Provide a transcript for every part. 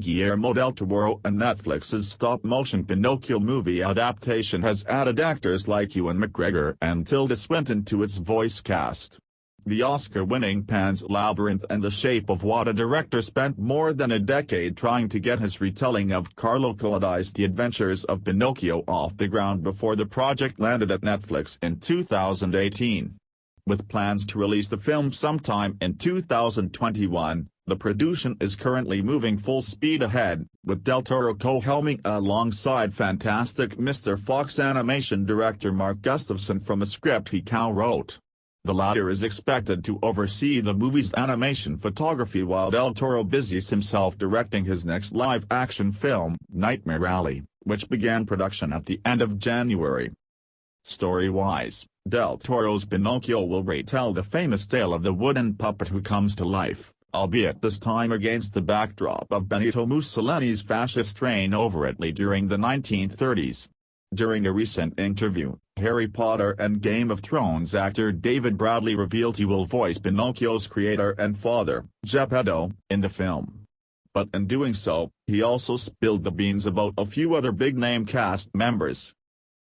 Guillermo del Toro and Netflix's stop-motion Pinocchio movie adaptation has added actors like Ewan McGregor and Tilda Swinton to its voice cast. The Oscar-winning Pan's Labyrinth and The Shape of Water director spent more than a decade trying to get his retelling of Carlo Collodi's The Adventures of Pinocchio off the ground before the project landed at Netflix in 2018. With plans to release the film sometime in 2021, the production is currently moving full speed ahead, with Del Toro co-helming alongside Fantastic Mr. Fox animation director Mark Gustafson from a script he co-wrote. The latter is expected to oversee the movie's animation photography while Del Toro busies himself directing his next live-action film, Nightmare Alley, which began production at the end of January. Story-wise, Del Toro's Pinocchio will retell the famous tale of the wooden puppet who comes to life, albeit this time against the backdrop of Benito Mussolini's fascist reign over Italy during the 1930s. During a recent interview, Harry Potter and Game of Thrones actor David Bradley revealed he will voice Pinocchio's creator and father, Geppetto, in the film. But in doing so, he also spilled the beans about a few other big-name cast members.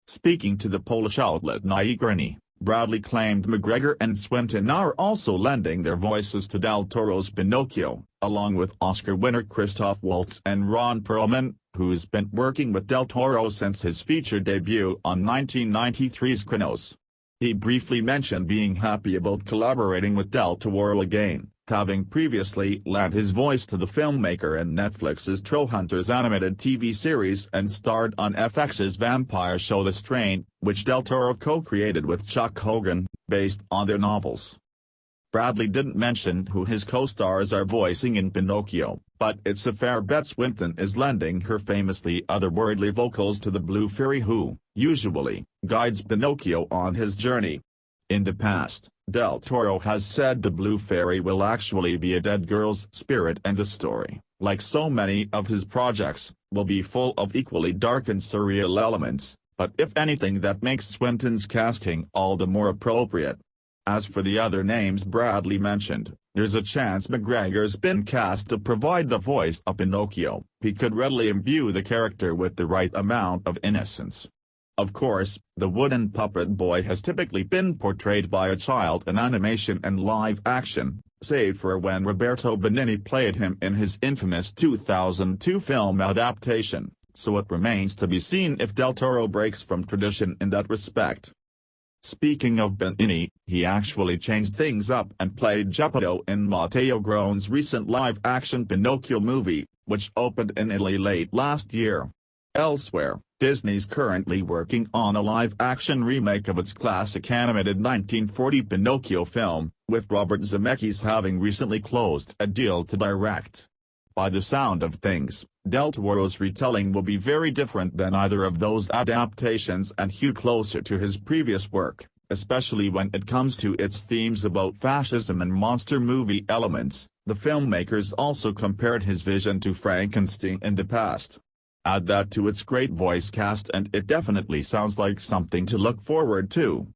Speaking to the Polish outlet Naigrani, Bradley claimed McGregor and Swinton are also lending their voices to Del Toro's Pinocchio, along with Oscar winner Christoph Waltz and Ron Perlman, who's been working with Del Toro since his feature debut on 1993's Crinos. He briefly mentioned being happy about collaborating with Del Toro again, having previously lent his voice to the filmmaker in Netflix's Trollhunters animated TV series and starred on FX's vampire show The Strain, which Del Toro co-created with Chuck Hogan, based on their novels. Bradley didn't mention who his co-stars are voicing in Pinocchio, but it's a fair bet Swinton is lending her famously otherworldly vocals to the Blue Fairy who, usually, guides Pinocchio on his journey. In the past, Del Toro has said the Blue Fairy will actually be a dead girl's spirit and the story, like so many of his projects, will be full of equally dark and surreal elements, but if anything that makes Swinton's casting all the more appropriate. As for the other names Bradley mentioned, there's a chance McGregor's been cast to provide the voice of Pinocchio. He could readily imbue the character with the right amount of innocence. Of course, the wooden puppet boy has typically been portrayed by a child in animation and live action, save for when Roberto Benigni played him in his infamous 2002 film adaptation, so it remains to be seen if Del Toro breaks from tradition in that respect. Speaking of Benigni, he actually changed things up and played Geppetto in Matteo Garrone's recent live-action Pinocchio movie, which opened in Italy late last year. Elsewhere, Disney's currently working on a live-action remake of its classic animated 1940 Pinocchio film, with Robert Zemeckis having recently closed a deal to direct. By the sound of things, Del Toro's retelling will be very different than either of those adaptations and hew closer to his previous work, especially when it comes to its themes about fascism and monster movie elements. The filmmakers also compared his vision to Frankenstein in the past. Add that to its great voice cast and it definitely sounds like something to look forward to.